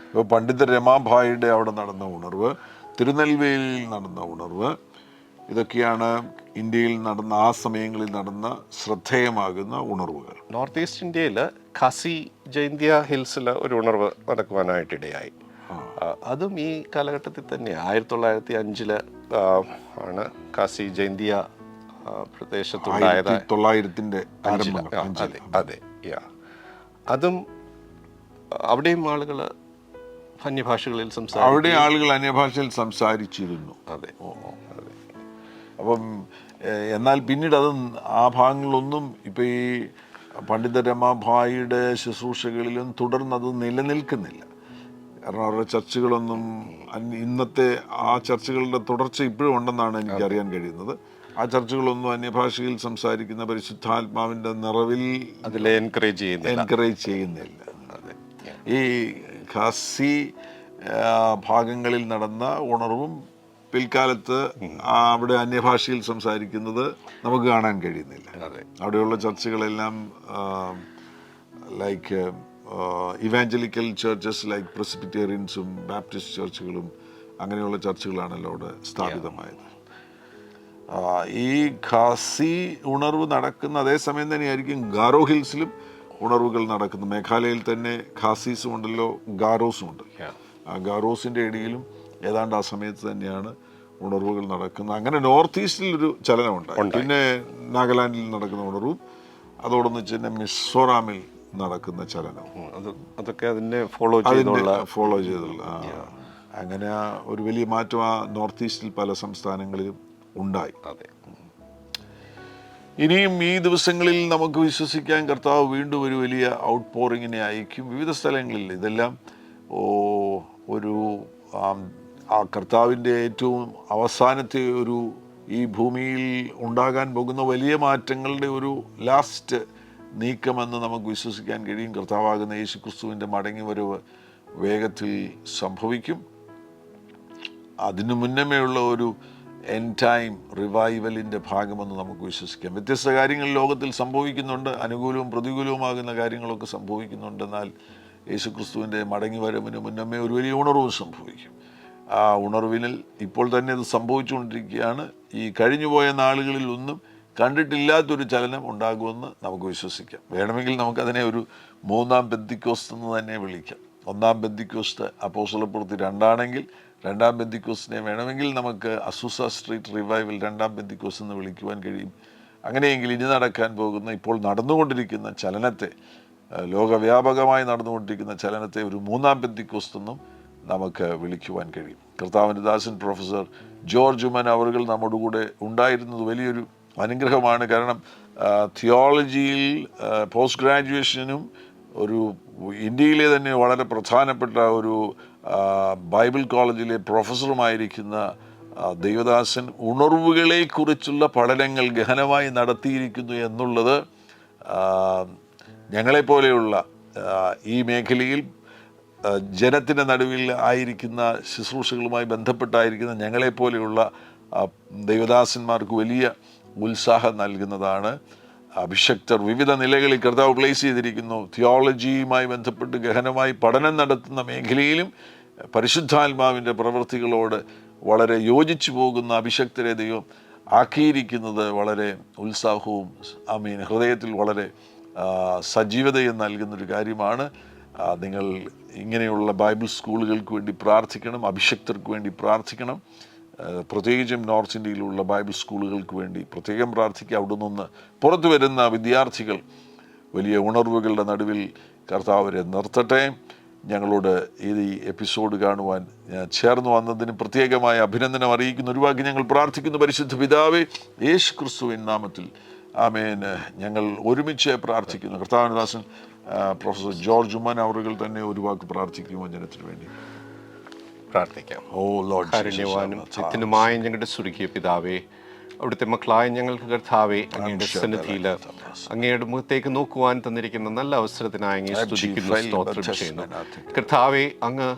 ഇപ്പോൾ പണ്ഡിത രമാഭായിയുടെ അവിടെ നടന്ന ഉണർവ്, തിരുനെൽവേലിയിൽ നടന്ന ഉണർവ്, ഇതൊക്കെയാണ് ഇന്ത്യയിൽ നടന്ന ആ സമയങ്ങളിൽ നടന്ന ശ്രദ്ധേയമാകുന്ന ഉണർവുകൾ. നോർത്ത് ഈസ്റ്റ് ഇന്ത്യയിൽ ഖാസി ജൈന്തിയ ഹിൽസിൽ ഒരു ഉണർവ് നടക്കുവാനായിട്ടിടയായി. അതും ഈ കാലഘട്ടത്തിൽ തന്നെ 1905 ആണ് ഖാസി ജൈന്തിയ പ്രദേശത്തുണ്ടായത്. 1900-ന്റെ അതെ. അതും അവിടെയും ആളുകൾ അന്യഭാഷകളിൽ അന്യഭാഷയിൽ സംസാരിച്ചിരുന്നു. അതെ. അപ്പം എന്നാൽ പിന്നീട് ആ ഭാഗങ്ങളൊന്നും ഇപ്പം ഈ പണ്ഡിത രമാഭായിയുടെ ശുശ്രൂഷകളിലും തുടർന്നത് നിലനിൽക്കുന്നില്ല. കാരണം അവരുടെ ചർച്ചകളൊന്നും ഇന്നത്തെ ആ ചർച്ചകളുടെ തുടർച്ച ഇപ്പോഴും ഉണ്ടെന്നാണ് എനിക്കറിയാൻ കഴിയുന്നത്. ആ ചർച്ചകളൊന്നും അന്യഭാഷയിൽ സംസാരിക്കുന്ന പരിശുദ്ധാത്മാവിൻ്റെ നിറവിൽ അതിലെ എൻകറേജ് ചെയ്യുന്നില്ല. ഈ ഖാസി ഭാഗങ്ങളിൽ നടന്ന ഉണർവും പിൽക്കാലത്ത് അവിടെ അന്യഭാഷയിൽ സംസാരിക്കുന്നത് നമുക്ക് കാണാൻ കഴിയുന്നില്ല. അവിടെയുള്ള ചർച്ചകളെല്ലാം ലൈക്ക് ഇവാഞ്ചലിക്കൽ ചർച്ചസ് ലൈക്ക് പ്രസിബിറ്റേറിയൻസും ബാപ്റ്റിസ്റ്റ് ചർച്ചുകളും അങ്ങനെയുള്ള ചർച്ചുകളാണല്ലോ അവിടെ സ്ഥാപിതമായത്. ഈ ഖാസി ഉണർവ് നടക്കുന്ന അതേ സമയം തന്നെയായിരിക്കും ഗാരോ ഹിൽസിലും ഉണർവുകൾ നടക്കുന്നത്. മേഘാലയയിൽ തന്നെ ഖാസീസും ഉണ്ടല്ലോ, ഗാരോസും ഉണ്ട്. ആ ഗാരോസിൻ്റെ ഇടയിലും ഏതാണ്ട് ആ സമയത്ത് തന്നെയാണ് ഉണർവുകൾ നടക്കുന്നത്. അങ്ങനെ നോർത്ത് ഈസ്റ്റിൽ ഒരു ചലനമുണ്ട്. പിന്നെ നാഗാലാൻഡിൽ നടക്കുന്ന ഉണർവും അതോടൊന്ന് തന്നെ മിസോറാമിൽ നടക്കുന്ന ചലനം, അതൊക്കെ അതിനെ ഫോളോ ചെയ്തുള്ള അങ്ങനെ ഒരു വലിയ മാറ്റം ആ നോർത്ത് ഈസ്റ്റിൽ പല സംസ്ഥാനങ്ങളിലും ഉണ്ടായി. അതെ. ഇനിയും ഈ ദിവസങ്ങളിൽ നമുക്ക് വിശ്വസിക്കാൻ കർത്താവ് വീണ്ടും ഒരു വലിയ ഔട്ട് പോറിങ്ങിനെ അയക്കും വിവിധ സ്ഥലങ്ങളിൽ. ഇതെല്ലാം ഒരു ആ കർത്താവിൻ്റെ ഏറ്റവും അവസാനത്തെ ഒരു ഈ ഭൂമിയിൽ ഉണ്ടാകാൻ പോകുന്ന വലിയ മാറ്റങ്ങളുടെ ഒരു ലാസ്റ്റ് നീക്കമെന്ന് നമുക്ക് വിശ്വസിക്കാൻ കഴിയും. കർത്താവാകുന്ന യേശു ക്രിസ്തുവിൻ്റെ മടങ്ങിവരവ് വേഗത്തിൽ സംഭവിക്കും. അതിനു മുന്നമേയുള്ള ഒരു എൻഡ് ടൈം റിവൈവലിൻ്റെ ഭാഗമെന്ന് നമുക്ക് വിശ്വസിക്കാം. വ്യത്യസ്ത കാര്യങ്ങൾ ലോകത്തിൽ സംഭവിക്കുന്നുണ്ട്, അനുകൂലവും പ്രതികൂലവുമാകുന്ന കാര്യങ്ങളൊക്കെ സംഭവിക്കുന്നുണ്ട്. എന്നാൽ യേശു ക്രിസ്തുവിൻ്റെ മടങ്ങിവരവിന് മുന്നമേ ഒരു വലിയ ഉണർവ് സംഭവിക്കും. ആ ഉണർവിനിൽ ഇപ്പോൾ തന്നെ ഇത് സംഭവിച്ചുകൊണ്ടിരിക്കുകയാണ്. ഈ കഴിഞ്ഞുപോയ നാളുകളിൽ ഒന്നും കണ്ടിട്ടില്ലാത്തൊരു ചലനം ഉണ്ടാകുമെന്ന് നമുക്ക് വിശ്വസിക്കാം. വേണമെങ്കിൽ നമുക്കതിനെ ഒരു മൂന്നാം പെന്തിക്കോസ്ത് എന്ന് തന്നെ വിളിക്കാം. ഒന്നാം പെന്തിക്കോസ്ത് അപ്പോസ്തലപ്രവൃത്തി 2 രണ്ടാം പെന്തിക്കോസ്തിനെ വേണമെങ്കിൽ നമുക്ക് അസൂസ സ്ട്രീറ്റ് റിവൈവൽ രണ്ടാം പെന്തിക്കോസ് എന്ന് വിളിക്കുവാൻ കഴിയും. അങ്ങനെയെങ്കിൽ ഇനി നടക്കാൻ പോകുന്ന, ഇപ്പോൾ നടന്നുകൊണ്ടിരിക്കുന്ന ചലനത്തെ, ലോകവ്യാപകമായി നടന്നുകൊണ്ടിരിക്കുന്ന ചലനത്തെ ഒരു മൂന്നാം പെന്തിക്കോസ്ത് എന്നും നമുക്ക് വിളിക്കുവാൻ കഴിയും. കർത്താവിൻ്റെ ദാസൻ പ്രൊഫസർ ജോർജ് ഉമ്മൻ അവറുകൾ നമ്മുടെ കൂടെ ഉണ്ടായിരുന്നത് വലിയൊരു അനുഗ്രഹമാണ്. കാരണം തിയോളജിയിൽ പോസ്റ്റ് ഗ്രാജുവേഷനും ഒരു ഇന്ത്യയിലെ തന്നെ വളരെ പ്രധാനപ്പെട്ട ഒരു ബൈബിൾ കോളേജിലെ പ്രൊഫസറുമായിരിക്കുന്ന ദൈവദാസൻ ഉണർവുകളെക്കുറിച്ചുള്ള പഠനങ്ങൾ ഗഹനമായി നടത്തിയിരിക്കുന്നു എന്നുള്ളത് ഞങ്ങളെപ്പോലെയുള്ള ഈ മേഖലയിൽ ജനത്തിൻ്റെ നടുവിൽ ആയിരിക്കുന്ന ശുശ്രൂഷകളുമായി ബന്ധപ്പെട്ടായിരിക്കുന്ന ഞങ്ങളെപ്പോലെയുള്ള ദൈവദാസന്മാർക്ക് വലിയ ഉത്സാഹം നൽകുന്നതാണ്. അഭിഷക്തർ വിവിധ നിലകളിൽ കർത്താവ് പ്ലേസ് ചെയ്തിരിക്കുന്നു. തിയോളജിയുമായി ബന്ധപ്പെട്ട് ഗഹനമായി പഠനം നടത്തുന്ന മേഖലയിലും പരിശുദ്ധാത്മാവിൻ്റെ പ്രവൃത്തികളോട് വളരെ യോജിച്ചു പോകുന്ന അഭിഷക്തരെ ദൈവം ആക്കിയിരിക്കുന്നത് വളരെ ഉത്സാഹവും ഹൃദയത്തിൽ വളരെ സജീവതയും നൽകുന്നൊരു കാര്യമാണ്. നിങ്ങൾ ഇങ്ങനെയുള്ള ബൈബിൾ സ്കൂളുകൾക്ക് വേണ്ടി പ്രാർത്ഥിക്കണം, അഭിഷക്തർക്ക് വേണ്ടി പ്രാർത്ഥിക്കണം. പ്രത്യേകിച്ചും നോർത്ത് ഇന്ത്യയിലുള്ള ബൈബിൾ സ്കൂളുകൾക്ക് വേണ്ടി പ്രത്യേകം പ്രാർത്ഥിക്കുക. അവിടെ നിന്ന് പുറത്തു വരുന്ന വിദ്യാർത്ഥികൾ വലിയ ഉണർവുകളുടെ നടുവിൽ കർത്താവരെ നിർത്തട്ടെ. ഞങ്ങളോട് ഈ എപ്പിസോഡ് കാണുവാൻ ചേർന്ന് വന്നതിന് പ്രത്യേകമായ അഭിനന്ദനം അറിയിക്കുന്നു. ഒരു വാക്ക് ഞങ്ങൾ പ്രാർത്ഥിക്കുന്നു. പരിശുദ്ധ പിതാവേ, യേശു ക്രിസ്തുവിൻ നാമത്തിൽ ആമേൻ. ഞങ്ങൾ ഒരുമിച്ച് പ്രാർത്ഥിക്കുന്നു. കർത്താവിൻ്റെ ദാസൻ പ്രൊഫസർ ജോർജ് ഉമ്മൻ അവറുകൾ തന്നെ ഒരു വാക്ക് പ്രാർത്ഥിക്കുമോ ജനത്തിന് വേണ്ടി? പ്രാർത്ഥിക്കാം. ഓ ലോർഡ്, കാരുണ്യവാനും ചിത്തനുമായ ഞങ്ങളുടെ സ്വർഗീയ പിതാവേ, അവിടുത്തെ മക്കളായ ഞങ്ങൾക്ക് കർത്താവേ, അങ്ങയുടെ സന്നിധിയിൽ അങ്ങയുടെ മുഖത്തേക്ക് നോക്കുവാൻ തന്നിരിക്കുന്ന നല്ല അവസരത്തിനായി അങ്ങേ സ്തുതിക്കുന്നു, സ്തോത്രം ചെയ്യുന്നു. കർത്താവേ, അങ്ങ്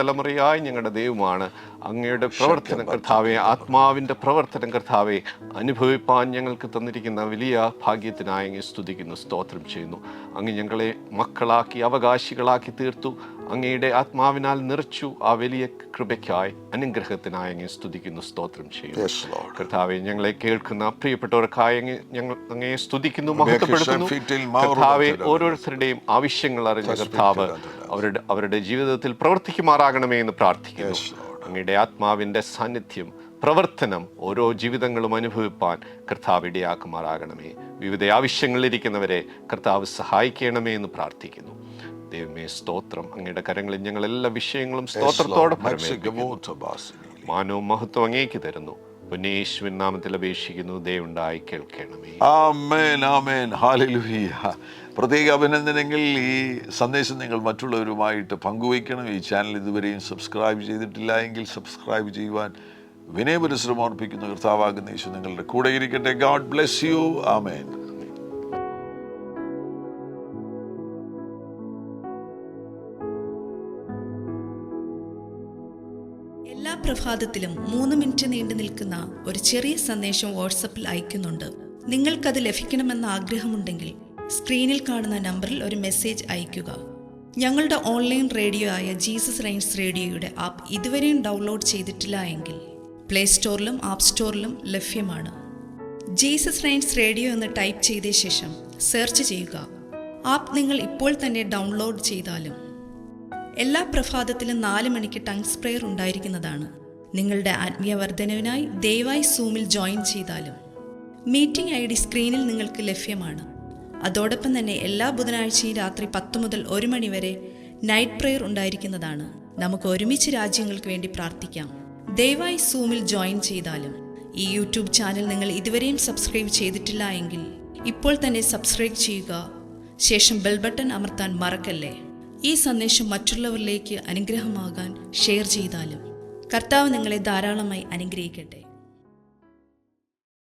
തലമുറയായി ഞങ്ങളുടെ ദൈവമാണ്. അങ്ങയുടെ പ്രവർത്തനം കർത്താവെ, ആത്മാവിൻ്റെ പ്രവർത്തനം കർത്താവെ അനുഭവിപ്പാൻ ഞങ്ങൾക്ക് തന്നിരിക്കുന്ന വലിയ ഭാഗ്യത്തിനായി അങ്ങ് സ്തുതിക്കുന്നു, സ്തോത്രം ചെയ്യുന്നു. അങ്ങ് ഞങ്ങളെ മക്കളാക്കി അവകാശികളാക്കി തീർത്തു. അങ്ങയുടെ ആത്മാവിനാൽ നിറച്ചു. ആ വലിയ കൃപയ്ക്കായി അനുഗ്രഹത്തിനായി അങ്ങ് സ്തുതിക്കുന്നു, സ്തോത്രം ചെയ്യുന്നു. കർത്താവെ, ഞങ്ങളെ കേൾക്കുന്ന പ്രിയപ്പെട്ടവർക്കായി ഞങ്ങൾ അങ്ങയെ സ്തുതിക്കുന്നു, മഹത്വപ്പെടുത്തുന്നു. കർത്താവെ, ഓരോരുത്തരുടെയും ആവശ്യങ്ങൾ അറിഞ്ഞ കർത്താവ് അവരുടെ ജീവിതത്തിൽ പ്രവർത്തിക്കുമാറാകണമേ എന്ന് പ്രാർത്ഥിക്കുന്നു. അങ്ങയുടെ ആത്മാവിൻ്റെ സാന്നിധ്യം, പ്രവർത്തനം ഓരോ ജീവിതങ്ങളും അനുഭവിപ്പാൻ കർത്താവ് ഇടയാക്കുമാറാകണമേ. വിവിധ ആവശ്യങ്ങളിലിരിക്കുന്നവരെ കർത്താവ് സഹായിക്കണമേ എന്ന് പ്രാർത്ഥിക്കുന്നു. ദൈവമേ, സ്തോത്രം. അങ്ങയുടെ കരങ്ങളിൽ ഞങ്ങൾ എല്ലാ വിഷയങ്ങളും സ്തോത്രത്തോടെ മാനവും മഹത്വം അങ്ങേക്ക് തരുന്നു. യേശുവിൻ നാമത്തിൽ അപേക്ഷിക്കുന്നു, ദയവുണ്ടായി കേൾക്കണമേ. ആമേൻ, ആമേൻ, ഹല്ലേലൂയ. പ്രത്യേക അഭിനന്ദനങ്ങൾ. ഈ സന്ദേശം നിങ്ങൾ മറ്റുള്ളവരുമായിട്ട് പങ്കുവയ്ക്കണം. ഈ ചാനൽ ഇതുവരെയും സബ്സ്ക്രൈബ് ചെയ്തിട്ടില്ല എങ്കിൽ സബ്സ്ക്രൈബ് ചെയ്യുവാൻ വിനയപരിശ്രമം അർപ്പിക്കുന്ന കർത്താവാകുന്ന യേശു നിങ്ങളുടെ കൂടെ ഇരിക്കട്ടെ. God bless you. ആമേൻ. എല്ലാ പ്രഭാതത്തിലും 3 മിനിറ്റ് നീണ്ടു നിൽക്കുന്ന ഒരു ചെറിയ സന്ദേശം വാട്സപ്പിൽ അയക്കുന്നുണ്ട്. നിങ്ങൾക്കത് ലഭിക്കണമെന്ന ആഗ്രഹമുണ്ടെങ്കിൽ സ്ക്രീനിൽ കാണുന്ന നമ്പറിൽ ഒരു മെസ്സേജ് അയയ്ക്കുക. ഞങ്ങളുടെ ഓൺലൈൻ റേഡിയോ ആയ ജീസസ് റൈൻസ് റേഡിയോയുടെ ആപ്പ് ഇതുവരെയും ഡൗൺലോഡ് ചെയ്തിട്ടില്ല എങ്കിൽ പ്ലേ സ്റ്റോറിലും ആപ്പ് സ്റ്റോറിലും ലഭ്യമാണ്. ജീസസ് റൈൻസ് റേഡിയോ എന്ന് ടൈപ്പ് ചെയ്ത ശേഷം സെർച്ച് ചെയ്യുക. ആപ്പ് നിങ്ങൾ ഇപ്പോൾ തന്നെ ഡൗൺലോഡ് ചെയ്താലും. എല്ലാ പ്രഭാതത്തിലും 4 മണിക്ക് ടങ്സ് പ്രെയർ ഉണ്ടായിരിക്കുന്നതാണ്. നിങ്ങളുടെ ആത്മീയ വർധനവിനായി ദയവായി സൂമിൽ ജോയിൻ ചെയ്താലും. മീറ്റിംഗ് ID സ്ക്രീനിൽ നിങ്ങൾക്ക് ലഭ്യമാണ്. അതോടൊപ്പം തന്നെ എല്ലാ ബുധനാഴ്ചയും രാത്രി 10 മുതൽ 1 മണി വരെ നൈറ്റ് പ്രെയർ ഉണ്ടായിരിക്കുന്നതാണ്. നമുക്ക് ഒരുമിച്ച് രാജ്യങ്ങൾക്ക് വേണ്ടി പ്രാർത്ഥിക്കാം. ദയവായി സൂമിൽ ജോയിൻ ചെയ്താലും. ഈ യൂട്യൂബ് ചാനൽ നിങ്ങൾ ഇതുവരെയും സബ്സ്ക്രൈബ് ചെയ്തിട്ടില്ല എങ്കിൽ ഇപ്പോൾ തന്നെ സബ്സ്ക്രൈബ് ചെയ്യുക. ശേഷം ബെൽ ബട്ടൺ അമർത്താൻ മറക്കല്ലേ. ഈ സന്ദേശം മറ്റുള്ളവരിലേക്ക് അനുഗ്രഹമാകാൻ ഷെയർ ചെയ്താലും. കർത്താവ് നിങ്ങളെ ധാരാളമായി അനുഗ്രഹിക്കട്ടെ.